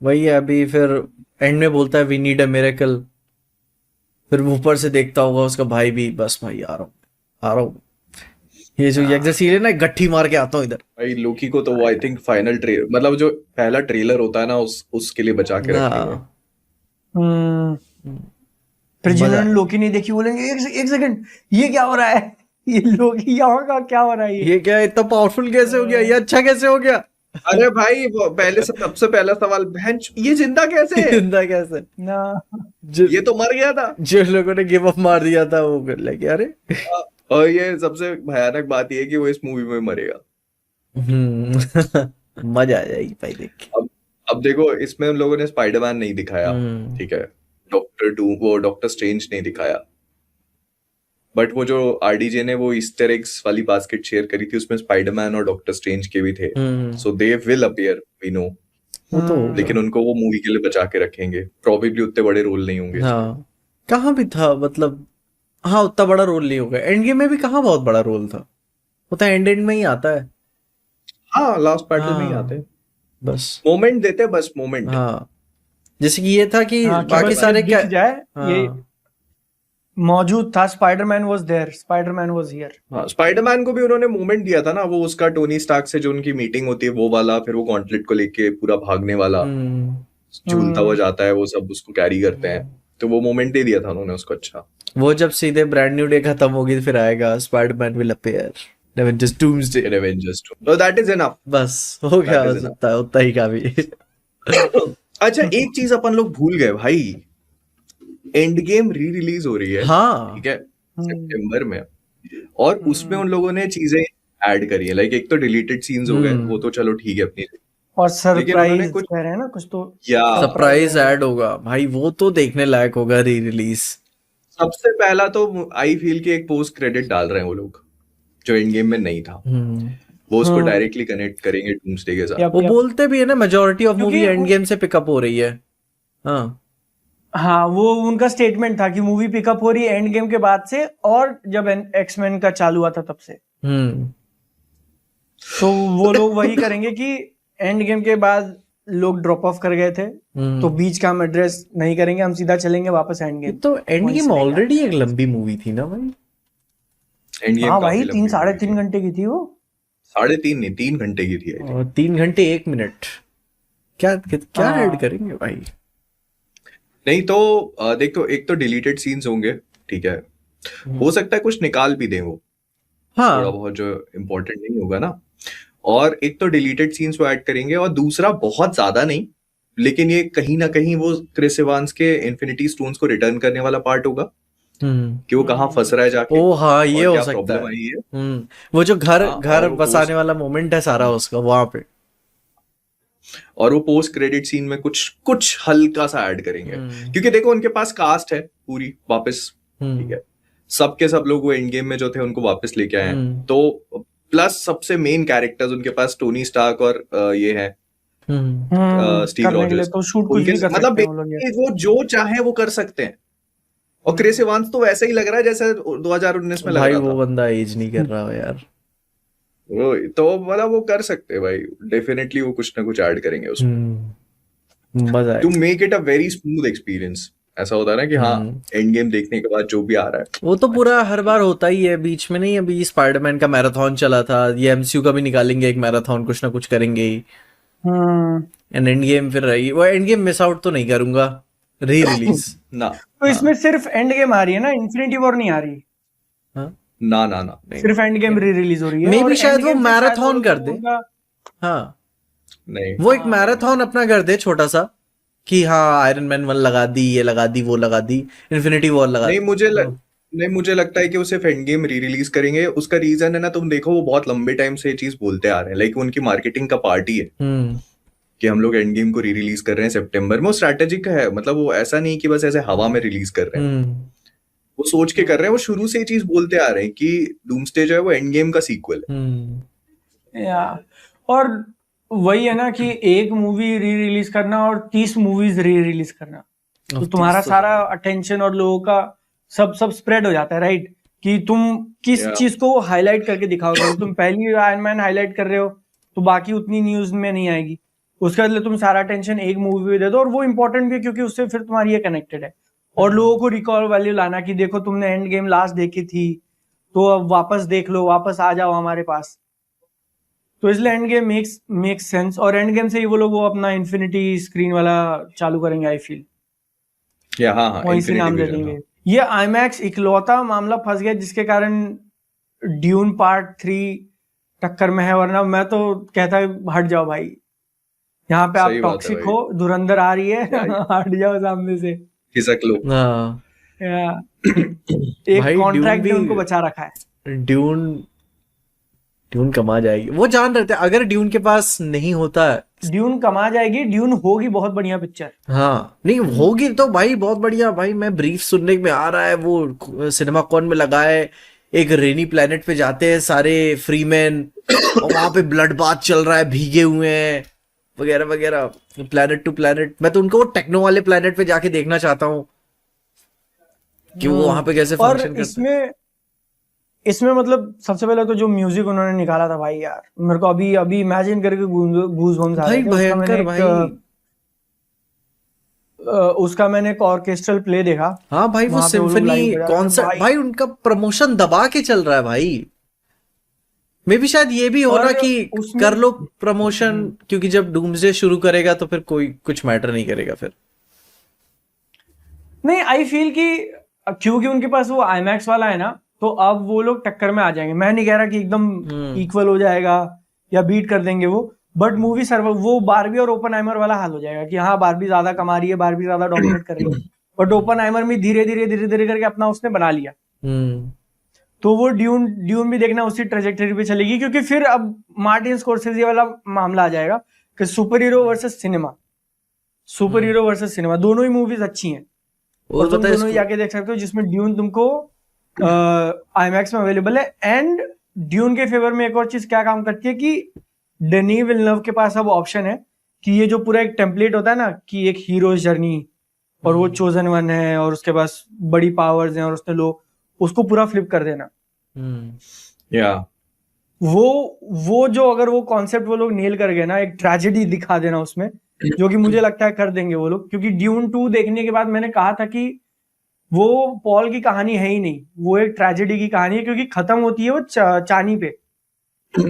वही है अभी फिर एंड में बोलता है वी नीड अ मिरेकल, फिर वो ऊपर से देखता होगा उसका भाई भी, बस भाई आ रहा हूँ आ रहा हूँ, ये जो हाँ एग्जैक्टली है ना, गट्ठी मार के आता हूँ इधर। भाई, लोकी को तो वो आई थिंक फाइनल ट्रेलर, मतलब जो पहला ट्रेलर होता है ना, उसके लिए बचा के रखेंगे। हाँ। हम्म। फिर मजा जिन्होंने आएगा। लोकी नहीं देखी बोलेंगे एक सेकंड, ये क्या हो रहा है? ये लोकी यहाँ का क्या हो रहा है ये? ये क्या इतना पावरफुल कैसे हो गया, ये अच्छा कैसे हो गया? अरे भाई, वो पहले से सबसे पहला सवाल, बहन ये जिंदा कैसे है? जिंदा कैसे? ना। जो ये तो मर गया था। जो लोगों ने गिव अप मार दिया था वो कर लगे अरे। और ये सबसे भयानक बात ये है कि वो इस मूवी में मरेगा। मजा आ जाएगी भाई देख के। अब अब देखो, इसमें उन लोगों ने स्पाइडरमैन नहीं दिखाया, हम्म। ठीक है, डॉक्टर डू वो डॉक्टर स्ट्रेंज नहीं दिखाया, बट वो जो आरडीजे ने वो ईस्टर एग्स वाली बास्केट शेयर करी थी, उसमें स्पाइडरमैन और डॉक्टर स्ट्रेंज के भी थे। Hmm. So they will appear, we know. वो तो होगा। लेकिन उनको वो मूवी के लिए बचा के रखेंगे, प्रोबेबली उतने बड़े रोल नहीं होंगे इसमें। हाँ, कहाँ भी था मतलब। हाँ, उतना बड़ा रोल नहीं होगा, एंड गेम में भी कहाँ बहुत बड़ा रोल था, वो तो एंड एंड में ही आता है। हाँ, लास्ट बैटल में ही आते हाँ, हैं, बस। मोमेंट देते, बस मोमेंट। हाँ, जैसे कि ये था कि हाँ, कि बाकी बस ये सारे क्या। दिख जाए, ये हाँ। मौजूद था, Spiderman was there, Spiderman was here. हाँ, स्पाइडरमैन को भी उन्होंने मोमेंट दिया था ना, वो उसका टोनी स्टार्क से जो उनकी मीटिंग होती है वो वाला, फिर वो गॉन्टलेट को लेके पूरा भागने वाला, हम्म। झूलता हुआ हम्म। जाता है, वो सब उसको कैरी करते हैं। तो वो मोमेंट दे दिया था उन्होंने उसको, अच्छा। वो जब सीधे ब्रांड न्यू डे खत्म होगी फिर आएगा Spiderman will appear Avengers doomsday. Avengers तो दैट इज एनफ, बस हो गया, दैट हो इज एनफ। सकता है उतना ही काफी। अच्छा, एक चीज अपन लोग भूल गए भाई, एंड गेम री रिलीज हो रही है, हाँ। ठीक है, हम्म। सितंबर में। और उसमें हम्म। उन लोगों ने चीजें ऐड करी है, लाइक एक तो डिलीटेड सीन्स हो गए, वो हम्म। तो चलो ठीक है अपनी जगह। और लेकिन उन्होंने सरप्राइज कुछ, कह रहे हैं ना, कुछ तो या सरप्राइज सरप्राइज ऐड ऐड होगा। होगा भाई, वो तो देखने लायक होगा री रिलीज। सबसे पहला तो आई फील कि एक पोस्ट क्रेडिट डाल रहे हैं वो लोग, जो एंड गेम में नहीं था। हम्म। वो उसको हम्म। डायरेक्टली कनेक्ट करेंगे डूम्सडे के साथ। यप वो यप। बोलते भी है ना मेजोरिटी ऑफ मूवी क्योंकि एंड गेम से पिकअप हो रही है। हाँ। हाँ, वो उनका स्टेटमेंट था कि मूवी पिकअप हो रही है एंड गेम के बाद से, और जब एक्समैन का चालू हुआ था तब से। हम्म। तो वो लोग वही करेंगे कि एंड गेम के बाद लोग ड्रॉप ऑफ कर गए थे, तो बीच का हम एड्रेस नहीं करेंगे, हम सीधा चलेंगे वापस एंड ये गेम, तो एंड वहीं गेम से लेके आते ऑलरेडी हैं। एक लंबी मूवी थी ना भाई। एंड गेम हाँ काफी भाई, तीन लंबी साढ़े मूवी तीन थी, घंटे की थी वो। 3.5 नहीं, 3 घंटे की थी आई थिंक। और 3 घंटे 1 मिनट, क्या क्या ऐड हाँ। करेंगे भाई। नहीं तो देख, तो एक तो डिलीटेड सीन्स होंगे, ठीक है, हो सकता है कुछ निकाल भी दें वो, थोड़ा हाँ। बहुत जो इम्पोर्टेंट नहीं होगा ना। और एक तो डिलीटेड सीन्स वो ऐड करेंगे, और दूसरा बहुत ज्यादा नहीं, लेकिन ये कहीं ना कहीं वो क्रिस इवांस के इन्फिनिटी स्टोन्स को रिटर्न करने वाला पार्ट होगा, हम्म। कि वो कहाँ फंस रहा है जाके, ओ हाँ, ये और हो क्या सकता प्रॉब्लम है। आई है। वो जो घर हाँ, घर बसाने वाला मोमेंट है सारा उसका वहां पे। और वो पोस्ट क्रेडिट सीन में कुछ कुछ हल्का सा ऐड करेंगे, हम्म। क्योंकि देखो उनके पास कास्ट है पूरी वापस, ठीक हम्म। है, सबके सब लोग वो एंड गेम में जो थे उनको वापस लेके आए हैं, हम्म। तो प्लस सबसे मेन कैरेक्टर्स उनके पास टोनी स्टार्क और ये है हम्म। स्टीव करने के लिए रॉजर्स। तो शूट कुछ उनके भी कर मतलब सकते हैं वो लोग। basically वो जो चाहे वो कर सकते हैं। और क्रिस इवांस तो वैसे ही लग रहा है जैसे 2019 में लग भाई रहा वो था। बंदा एज नहीं कर रहा हो यार। वो तो मतलब वो कर सकते हैं भाई, डेफिनेटली वो कुछ ना कुछ ऐड करेंगे उसमें, मजा टू आएगा। Make it a very smooth experience. ऐसा होता है ना कि हाँ, हम्म। एंड गेम देखने के बाद जो भी आ रहा है वो तो पूरा अच्छा। हर बार होता ही है, बीच में नहीं, अभी स्पाइडरमैन का मैराथन चला था, ये एमसीयू का भी निकालेंगे एक मैराथन, कुछ ना कुछ करेंगे ही। हम्म। एंड एंड गेम फिर रहेगी, वो एंड गेम मिस आउट तो नहीं करूंगा, री रिलीज। ना तो हाँ। इसमें सिर्फ एंड गेम आ रही है ना, इन्फिनिटी वॉर नहीं आ रही। हाँ। ना ना ना, नहीं। सिर्फ एंड गेम री रिलीज हो रही है, मे और बी एंड शायद वो गेम से शायद वो मैराथन लोग कर दे। उनका। हाँ, नहीं वो एक हाँ मैराथन अपना कर दे छोटा सा, कि हाँ आयरन मैन 1 लगा दी, ये लगा दी, वो लगा दी, इन्फिनिटी वॉर लगा नहीं दी। नहीं, मुझे लगता है कि वो सिर्फ एंड गेम री रिलीज करेंगे। उसका रीजन है ना, तुम देखो वो बहुत लंबे टाइम से ये चीज बोलते आ रहे हैं, लाइक उनकी मार्केटिंग का पार्ट ही है हम्म। कि हम लोग एंड गेम को री रिलीज कर रहे हैं सितंबर में। वो स्ट्रैटेजिक है, मतलब वो ऐसा नहीं कि बस ऐसे हवा में रिलीज कर रहे हैं, हम्म। वो सोच के कर रहे हैं। वो शुरू से ये चीज बोलते आ रहे हैं कि डूम्सडे जो है वो एंड गेम का सीक्वल है। हम्म। या और वही है ना कि एक मूवी री रिलीज करना और 30 मूवीज री रिलीज करना, तो अब तुम्हारा 30 तो सारा ज्यादा। अटेंशन और लोगों का सब स्प्रेड हो जाता है, राइट? कि तुम किस या चीज को हाईलाइट करके दिखाओगे। तुम पहली आयरन मैन हाईलाइट कर रहे हो तो बाकी उतनी न्यूज में नहीं आएगी। उसके बदले तुम सारा टेंशन एक मूवी में दे दो, और वो इंपॉर्टेंट भी है क्योंकि उससे फिर तुम्हारी ये कनेक्टेड है, और लोगों को रिकॉल वैल्यू लाना कि देखो तुमने एंड गेम लास्ट देखी थी तो अब वापस देख लो, वापस आ जाओ हमारे पास। तो इसलिए एंड गेम मेक्स सेंस, और एंड गेम से ही वो लोग वो अपना इन्फिनिटी स्क्रीन वाला चालू करेंगे आई फील, या हाँ हाँ वहीं से इन्फिनिटी नाम दे विजन, देंगे। ये आईमैक्स इकलौता मामला फंस गया जिसके कारण ड्यून पार्ट 3 टक्कर में है, वरना मैं तो कहता हट जाओ भाई, यहाँ पे आप सही बात है टॉक्सिक भाई, हो, धुरंधर आ रही है हट जाओ सामने से। खिसक लो। हाँ या, एक भाई ड्यून कॉन्ट्रैक्ट भी, ने उनको बचा रखा है। ड्यून ड्यून कमा जाएगी, वो जान रहे थे अगर ड्यून के पास नहीं होता। ड्यून कमा जाएगी, ड्यून होगी बहुत बढ़िया पिक्चर। हाँ नहीं होगी तो भाई बहुत बढ़िया भाई, मैं ब्रीफ सुनने में आ रहा है वो सिनेमा कॉन में लगा है, एक रेनी प्लेनेट पे जाते हैं सारे फ्री मैन और वहां पे ब्लड बाथ चल रहा है, भीगे हुए हैं वगैरह वगैरह, प्लेनेट टू प्लेनेट। मैं तो उनको वो टेक्नो वाले प्लेनेट पे जाके देखना चाहता हूँ कि वो वहां पे कैसे और फंक्शन करते हैं। इसमें मतलब सबसे पहले तो जो म्यूजिक उन्होंने निकाला था भाई यार, मेरे को अभी अभी इमेजिन करके गूज बम्स आ रहे भाई थे। भयंकर भाई। उसका मैंने एक ऑर्केस्ट्रल प्ले देखा, हाँ भाई वो वहां पे वो लोग सिम्फनी लाइन बजा रहे थे कॉन्सर्ट भाई। भाई, उनका प्रमोशन दबा के चल रहा है भाई। मे भी शायद ये भी हो रहा और कि उसमें कर लो प्रमोशन, क्योंकि जब डूम्सडे शुरू करेगा तो फिर कोई कुछ मैटर नहीं करेगा फिर। नहीं, आई फील कि क्योंकि उनके पास वो आईमैक्स वाला है ना, तो अब वो लोग टक्कर में आ जाएंगे। मैं नहीं कह रहा कि एकदम इक्वल हो जाएगा या बीट कर देंगे वो, बट मूवी सर्व वो बारबी और ओपनहाइमर वाला हाल हो जाएगा कि हाँ बारबी ज्यादा कमा रही है, बारबी ज्यादा डोमिनेट कर रही है, बट ओपनहाइमर में धीरे धीरे करके अपना उसने बना लिया। तो वो ड्यून भी देखना उसी ट्रेजेक्टरी पे चलेगी, क्योंकि फिर अब मार्टिन स्कोर्सेज़ी वाला मामला आ जाएगा कि सुपर हीरो वर्सेस सिनेमा, दोनों ही मूवीज अच्छी हैं और तुम दोनों ही जाके देख सकते हो, जिसमें ड्यून तुमको आईमैक्स में अवेलेबल है। एंड ड्यून के फेवर में एक और चीज क्या काम करती है कि डेनी विलनव के पास अब ऑप्शन है कि ये जो पूरा एक टेम्पलेट होता है ना कि एक हीरो जर्नी और वो चोजन वन है और उसके पास बड़ी पावर्स हैं और उसने लोग उसको पूरा फ्लिप कर देना। या वो जो अगर वो कॉन्सेप्ट वो लोग नेल कर गए ना, एक ट्रेजेडी दिखा देना उसमें, जो कि मुझे लगता है कर देंगे वो लोग, क्योंकि ड्यून 2 देखने के बाद मैंने कहा था कि वो पॉल की कहानी है ही नहीं, वो एक ट्रेजेडी की कहानी है, क्योंकि खत्म होती है वो चानी पे।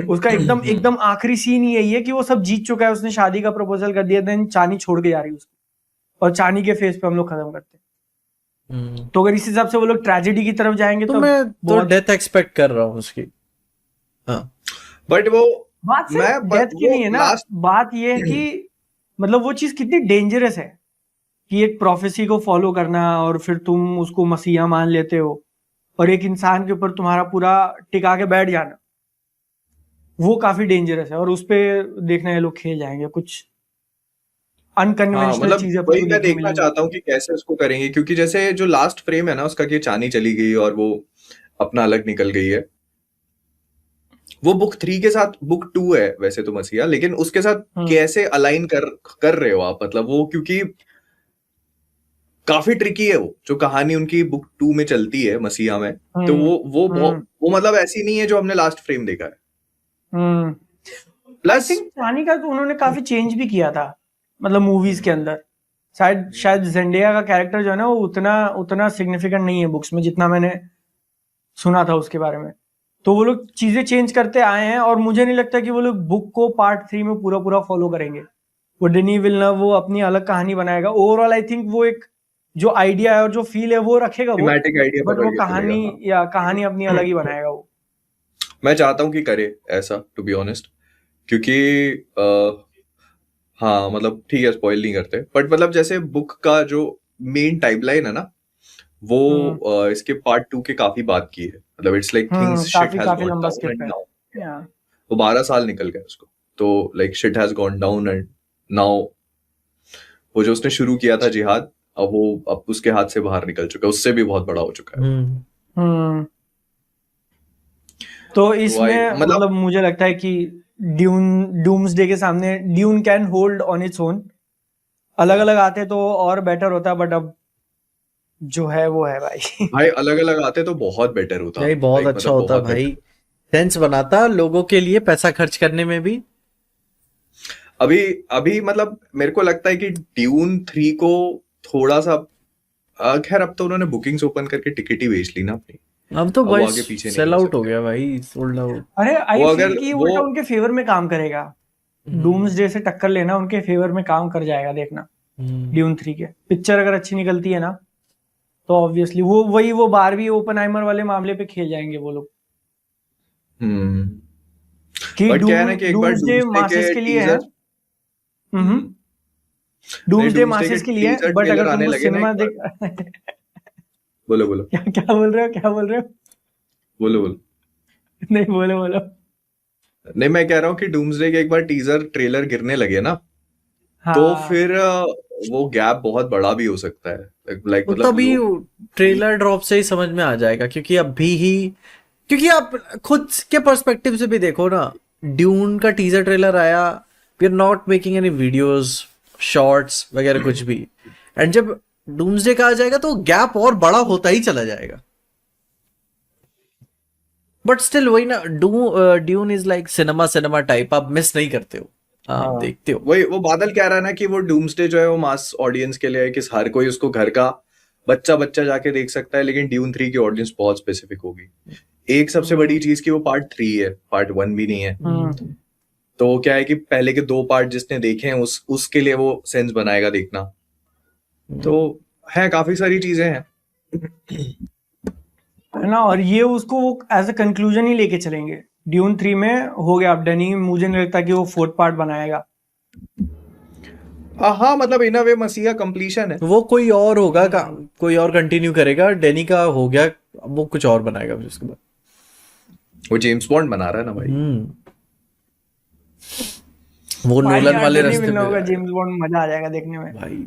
उसका एकदम आखिरी सीन ही यही है कि वो सब जीत चुका है, उसने शादी का प्रपोजल कर दिया, देन चानी छोड़ के जा रही है उसको, और चानी के फेस पे हम लोग खत्म करते हैं। तो अगर इस हिसाब से वो लोग ट्रेजेडी की तरफ जाएंगे तो मैं तो डेथ एक्सपेक्ट कर रहा हूँ उसकी। हाँ बट वो बात सिर्फ डेथ की नहीं है ना, बात ये है कि मतलब वो चीज कितनी डेंजरस है कि एक प्रोफेसी को फॉलो करना और फिर तुम उसको मसीहा मान लेते हो और एक इंसान के ऊपर तुम्हारा पूरा टिका के बैठ जाना, वो काफी डेंजरस है। और उस पे देखना ये लोग खेल जाएंगे कुछ अनकन्वेंशनल मतलब चीजें। वही मैं देखना चाहता हूँ कि कैसे उसको करेंगे, क्योंकि जैसे जो लास्ट फ्रेम है ना उसका कि चानी चली गई और वो अपना अलग निकल गई है, वो बुक 3 के साथ बुक 2 है वैसे तो मसीहा, लेकिन उसके साथ कैसे अलाइन कर रहे हो आप, मतलब वो क्योंकि काफी ट्रिकी है वो जो कहानी उनकी बुक 2 में चलती है मसीहा में, तो वो मतलब ऐसी नहीं है जो हमने लास्ट फ्रेम देखा है। प्लस चानी का तो उन्होंने काफी चेंज भी किया था, मतलब मूवीज के अंदर शायद जेंडिया का कैरेक्टर जो है ना वो उतना सिग्निफिकेंट नहीं है बुक्स में जितना मैंने सुना था उसके बारे में। तो वो लोग चीजें चेंज करते आए हैं और मुझे नहीं लगता कि वो लोग बुक को पार्ट 3 में पूरा फॉलो करेंगे। वो डेनी विलनव वो अपनी अलग कहानी बनाएगा। ओवरऑल आई थिंक वो एक जो आइडिया है और जो फील है वो रखेगा वो, बट वो कहानी अपनी अलग ही बनाएगा वो। मैं चाहता हूँ कि करे ऐसा, टू बी ऑनेस्ट, क्योंकि हाँ मतलब ठीक है स्पॉइल नहीं करते, बट मतलब जैसे बुक का जो मेन टाइमलाइन है ना वो इसके पार्ट 2 के काफी बात की है, मतलब it's like things shit has gone down and तो 12 साल निकल गए उसको, तो like shit has gone down and now वो जो उसने शुरू किया था जिहाद अब उसके हाथ से बाहर निकल चुका है, उससे भी बहुत बड़ा हो चुका है। तो इसमें मतलब मुझे लगता है कि डूम्सडे के सामने dune can hold on its own. अलग अलग आते तो और बेटर होता, बट अब जो है वो है भाई अलग अलग आते तो बहुत बेटर होता भाई, बहुत अच्छा होता भाई, सेंस बनाता लोगों के लिए पैसा खर्च करने में भी। अभी अभी मतलब मेरे को लगता है कि ड्यून 3 को थोड़ा सा खैर अब तो उन्होंने बुकिंग्स ओपन करके टिकट ही बेच ली ना अपनी, अब तो अब भाई वो आगे पीछे नहीं सेल कर आउट हो सकते। गया भाई, सोल्ड आउट। अरे आई वो फील अगर कि वो उल्टा उनके फेवर में काम करेगा, डूम्सडे से टक्कर लेना उनके फेवर में काम कर जाएगा, देखना ड्यून 3 के पिक्चर अगर अच्छी निकलती है ना तो ऑब्वियसली वो बारबी ओपनहाइमर वाले मामले पे खेल जाएंगे वो लोग हम्म कि बट क्या है ना कि एक बार डूम्सडे डूम्सडे मासेस के के लिए है। टीजर नहीं, डूम्सडे डूम्सडे के मासेस के लिए है, टीजर बट अगर ट्रेलर आने तुमको लगे ना सिनेमा एक बार, देख बोलो बोलो क्या बोल रहे हो, क्या बोल रहे हो? बोलो बोलो। नहीं, बोलो बोलो। नहीं, मैं कह रहा हूँ कि डूम्सडे के एक बार टीजर ट्रेलर गिरने लगे ना, तो हाँ फिर वो गैप बहुत बड़ा भी हो सकता है, लाइक वो मतलब तभी लोग ट्रेलर ड्रॉप से ही समझ में आ जाएगा, क्योंकि अभी ही, क्योंकि आप खुद के पर्सपेक्टिव से भी देखो ना, ड्यून का टीजर ट्रेलर आया, we are not making any videos, shorts वगैरह कुछ भी, एंड जब डूम्सडे का आ जाएगा तो गैप और बड़ा होता ही चला जाएगा। बट स्टिल वही ना, dune is like cinema type, आप मिस नहीं करते हो, आप हाँ। देखते हो। वही वो बादल कह रहा है ना कि वो डूम्सडे जो है वो मास ऑडियंस के लिए है, कि हर कोई उसको घर का बच्चा बच्चा जाके देख सकता है, लेकिन ड्यून 3 की ऑडियंस बहुत स्पेसिफिक होगी। एक सबसे बड़ी चीज की वो पार्ट 3 है, पार्ट 1 भी नहीं है। तो क्या है कि पहले के 2 पार्ट जिसने देखे हैं उसके लिए वो सेंस बनाएगा देखना। तो है, काफी सारी चीजें हैं। है ना, और ये उसको वो एज अ कंक्लूजन ही लेके चलेंगे। ड्यून 3 में हो गया, अब डनी मुझे नहीं लगता कि वो 4th पार्ट बनाएगा। हाँ मतलब इन अ वे मसीहा कंप्लीशन है। वो कोई और होगा का, कोई और कंटिन्यू करेगा, डेनी का हो गया, वो कुछ और बनाएगा फिर उसके बाद। वो जेम्स बॉन्ड बना रहा है ना भाई। वो भाई नोलन यार वाले डनी रास्ते मिलना पे होगा, जाएगा। जेम्स बॉन्ड, मजा आ जाएगा देखने में। भाई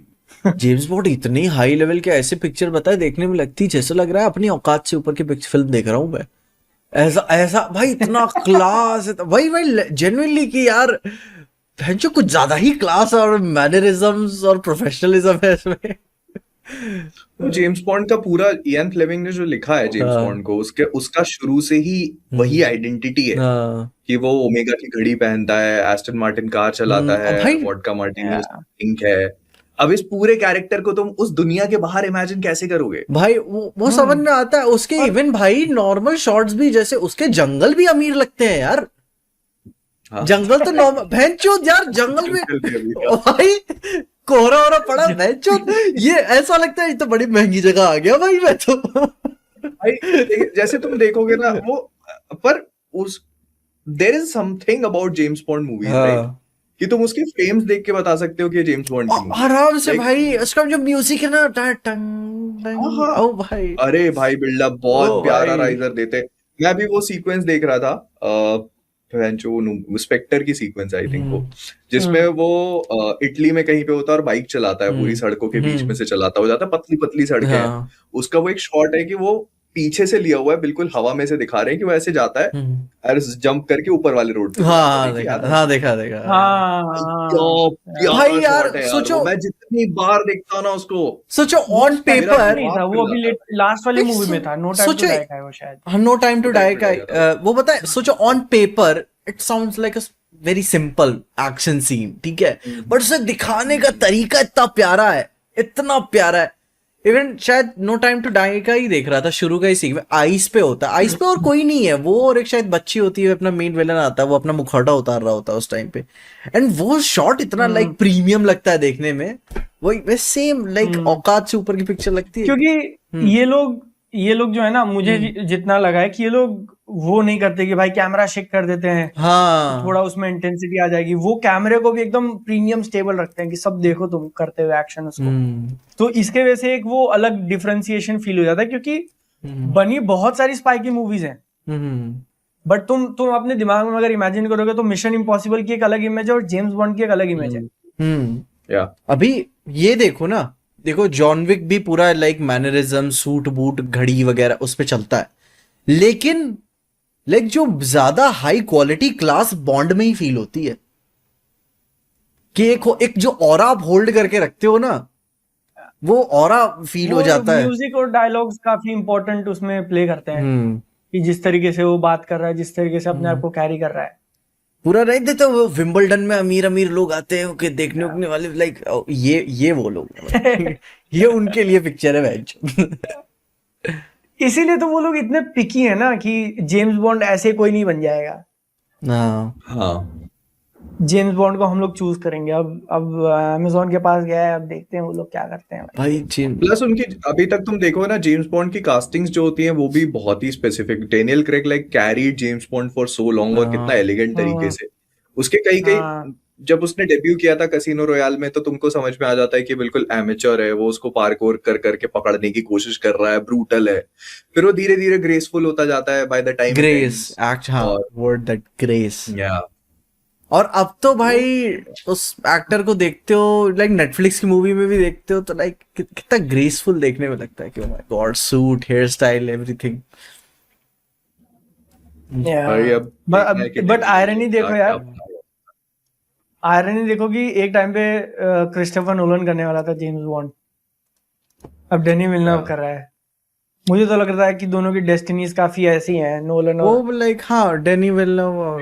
जेम्स बॉन्ड इतनी हाई लेवल के ऐसे पिक्चर बताए, देखने में लगती जैसे लग रहा है अपनी औकात से ऊपर की पिक्चर फिल्म देख रहा हूं मैं। ऐसा ऐसा भाई, इतना क्लास है भाई जेन्युइनली कि यार भैंचो कुछ ज्यादा ही क्लास और मैनरिज्म्स और प्रोफेशनलिज्म है इसमें। वो जेम्स बॉन्ड का पूरा इयान फ्लेमिंग ने जो लिखा है जेम्स बॉन्ड को, उसका शुरू से ही वही आइडेंटिटी है कि वो ओमेगा की घड़ी पहनता है, एस्टन मार्टिन कार चलाता है, भाई वोडका मार्टिनी पिंक है। अब इस पूरे कैरेक्टर को तुम उस दुनिया के बाहर इमेजिन कैसे करोगे भाई? वो समझ में आता है उसके इवन भाई नॉर्मल शॉट्स भी, जैसे उसके जंगल भी अमीर लगते हैं यार। हाँ। जंगल तो नॉर्मल भैंचोद यार, जंगल में भाई कोहरा वोहरा पड़ा भैंचोद, ये ऐसा लगता है ये तो बड़ी महंगी जगह आ गया भाई मैं तो। भाई जैसे तुम देखोगे ना वो, पर उस there is something about James Bond movies right, कि तुम उसके फ्रेम्स देख के बता सकते हो कि ये जेम्स बॉन्ड की मूवी आराम से भाई। उसका जो म्यूजिक है ना, टंग ओ भाई, अरे भाई बिल्डअप बहुत प्यारा राइजर देते। मैं भी वो सीक्वेंस देख रहा था, स्पेक्टर की सीक्वेंस आई थिंक वो, जिसमें वो इटली में कहीं पे होता है और बाइक चलाता है, पूरी सड़कों के बीच में से चलाता हो जाता है, पतली पतली सड़कें हैं। उसका वो एक शॉट है कि वो पीछे से लिया हुआ है, बिल्कुल हवा में से दिखा रहे हैं कि वो ऐसे जाता है और जंप करके ऊपर वाले रोड पे। देखा भाई यार सोचो, मैं जितनी बार देखता हूँ ना उसको, सोचो ऑन पेपर नहीं था वो, अभी लास्ट वाली मूवी में था, नो टाइम टू डाई का है वो शायद। नो टाइम टू डाई का वो बताए। सोचो on paper it sounds like a very simple action scene, ठीक है, बट उसे दिखाने का तरीका इतना प्यारा है, इतना प्यारा है। इवन शायद नो टाइम टू डाई का ही देख रहा था, शुरू का ही सीन आइस पे होता है, आइस पे और कोई नहीं है, वो और एक शायद बच्ची होती है, अपना मेन विलन आता है, वो अपना मुखौटा उतार रहा होता है उस टाइम पे, एंड वो शॉट इतना लाइक प्रीमियम लगता है देखने में, वही सेम लाइक औकात से ऊपर की पिक्चर लगती है। क्योंकि ये लोग जो है ना, मुझे जितना लगा है कि ये लोग वो नहीं करते कि भाई कैमरा शेक कर देते हैं, हाँ, थोड़ा उसमें इंटेंसिटी आ जाएगी, वो कैमरे को भी एकदम प्रीमियम स्टेबल रखते हैं कि सब देखो तुम करते हुए एक्शन उसको। तो इसके वजह से एक वो अलग डिफरेंशिएशन फील हो जाता है, क्योंकि बनी बहुत सारी स्पाई की मूवीज हैं, बट तुम अपने दिमाग में अगर इमेजिन करोगे तो मिशन इम्पॉसिबल की एक अलग इमेज है और जेम्स बॉन्ड की एक अलग इमेज है। अभी ये देखो ना, देखो जॉन विक भी पूरा लाइक मैनरिज्म, सूट बूट, घड़ी वगैरह उस पे चलता है, लेकिन जो ज्यादा हाई क्वालिटी क्लास बॉन्ड में ही फील होती है कि एक जो ऑरा आप होल्ड करके रखते हो ना, वो ऑरा फील हो जाता है। म्यूजिक और डायलॉग्स काफी इंपॉर्टेंट उसमें प्ले करते हैं कि जिस तरीके से वो बात कर रहा है, जिस तरीके से अपने आप को कैरी कर रहा है। पूरा नहीं देते वो विंबलडन में अमीर अमीर लोग आते हैं ओके देखने उकने वाले लाइक ये वो लोग हैं। ये उनके लिए पिक्चर है वेज। इसीलिए तो वो लोग इतने पिकी है ना कि जेम्स बॉन्ड ऐसे कोई नहीं बन जाएगा। हाँ हाँ जेम्स बॉन्ड को हम लोग चूज करेंगे। अब अमेजोन के पास गया है, अब देखते हैं वो लोग क्या करते हैं। भाई प्लस उनकी अभी तक तुम देखो ना जेम्स बॉन्ड की कास्टिंग्स जो होती हैं वो भी बहुत ही specific. Daniel Craig like carried James Bond for so long और कितना एलिगेंट तरीके से उसके कई कई जब उसने डेब्यू किया था कैसीनो रॉयल में तो तुमको समझ में आ जाता है कि बिल्कुल एमेचर है वो, उसको पार्कोर कर करके पकड़ने की कोशिश कर रहा है, ब्रूटल है, फिर वो धीरे धीरे ग्रेसफुल होता जाता है by the time grace act हाँ वर्ड दैट ग्रेस। या और अब तो भाई उस एक्टर को देखते हो लाइक नेटफ्लिक्स की मूवी में भी देखते हो तो लाइक कितना ग्रेसफुल देखने में लगता है कि oh my God suit hairstyle everything. भाई अब बट आयरनी देखो यार, आयरनी देखो कि एक टाइम पे क्रिस्टोफर नोलन करने वाला था जेम्स बॉन्ड, अब डेनी विल्नव कर रहा है। मुझे तो लग रहा है कि दोनों की डेस्टिनीज काफी ऐसी हैं, नोलन और वो लाइक हाँ डेनी विल्नव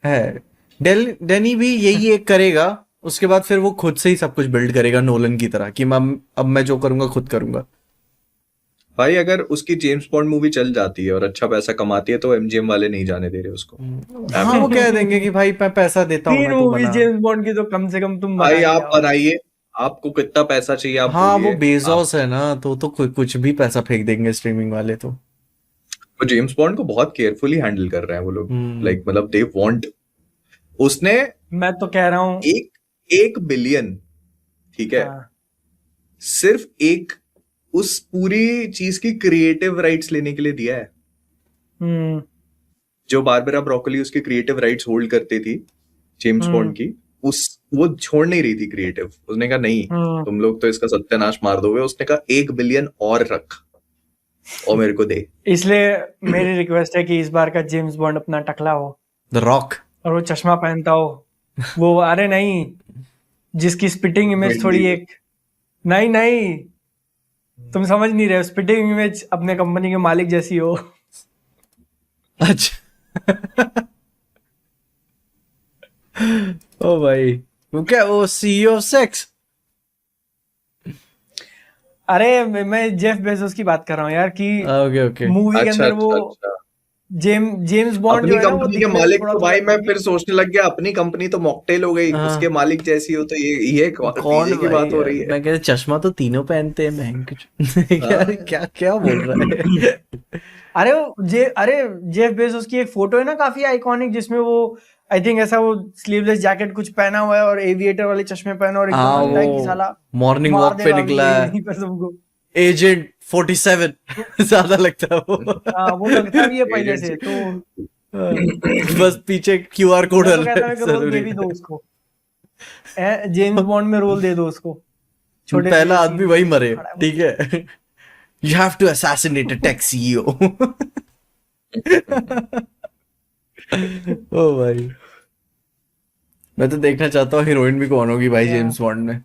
है। डेनी भी यही एक करेगा उसके बाद फिर वो खुद से ही सब कुछ बिल्ड करेगा नोलन की तरह कि अब मैं जो करूंगा खुद करूंगा। भाई अगर उसकी जेम्स बॉन्ड मूवी चल जाती है और अच्छा पैसा कमाती है तो एमजीएम वाले नहीं जाने दे रहे उसको। हाँ वो कह देंगे कि भाई मैं पैसा देता हूँ 3 मूवी जेम्स बॉन्ड की तो कम से कम तुम भाई आप बनाइए, आपको कितना पैसा चाहिए आप हाँ वो बेजोस है ना तो कुछ भी पैसा फेंक देंगे स्ट्रीमिंग वाले तो। जेम्स बॉन्ड को बहुत केयरफुली हैंडल कर रहे हैं वो लोग। लाइक मतलब दे वांट, उसने मैं तो कह रहा हूँ 1 बिलियन ठीक है सिर्फ एक उस पूरी चीज की क्रिएटिव राइट्स लेने के लिए दिया है। जो बारबरा ब्रोकोली उसकी क्रिएटिव राइट्स होल्ड करती थी जेम्स बॉन्ड की, वो छोड़ नहीं रही थी क्रिएटिव। उसने कहा नहीं तुम लोग तो इसका सत्यानाश मार दोगे। उसने कहा 1 बिलियन और रख और मेरे को दे। इसलिए मेरी रिक्वेस्ट है कि इस बार का जेम्स बॉन्ड अपना टकला हो, द रॉक, और वो चश्मा पहनता हो। वो अरे नहीं, जिसकी स्पिटिंग इमेज थोड़ी एक नहीं तुम समझ नहीं रहे, स्पिटिंग इमेज अपने कंपनी के मालिक जैसी हो। अच्छा ओ भाई वो क्या वो सीईओ ऑफ सेक्स? अरे मैं जेफ बेजोस की बात कर रहा हूँ यार कि ओके मूवी के अंदर वो जेम्स बॉन्ड अपनी जो है ना, कंपनी के मालिक तो भाई मैं फिर सोचने लग गया अपनी कंपनी तो मॉकटेल हो गई, उसके मालिक जैसी हो तो ये कौन की बात हो रही है। मैं कहते चश्मा तो तीनों पहनते हैं महंगे। यार क्या बोल रहा है। अरे जेफ बेजोस की एक फोटो है ना काफी आइकॉनिक, जिसमें वो आई थिंक ऐसा वो स्लीवलेस जैकेट कुछ पहना हुआ है और एविएटर वाले चश्मे पहना और एकदम लगता है कि साला मॉर्निंग वॉक पे निकला है एजेंट 47 ज्यादा लगता है वो। वो लगता भी है पहले से तो बस पीछे क्यूआर कोड रोल दे भी दो उसको, जेम्स बॉन्ड में रोल दे दो उसको। छोटे पहला आदमी वही मरे ठीक है। You have to assassinate a tech CEO. ओ भाई मैं तो देखना चाहता हूँ हीरोइन भी कौन होगी भाई जेम्स बॉन्ड में।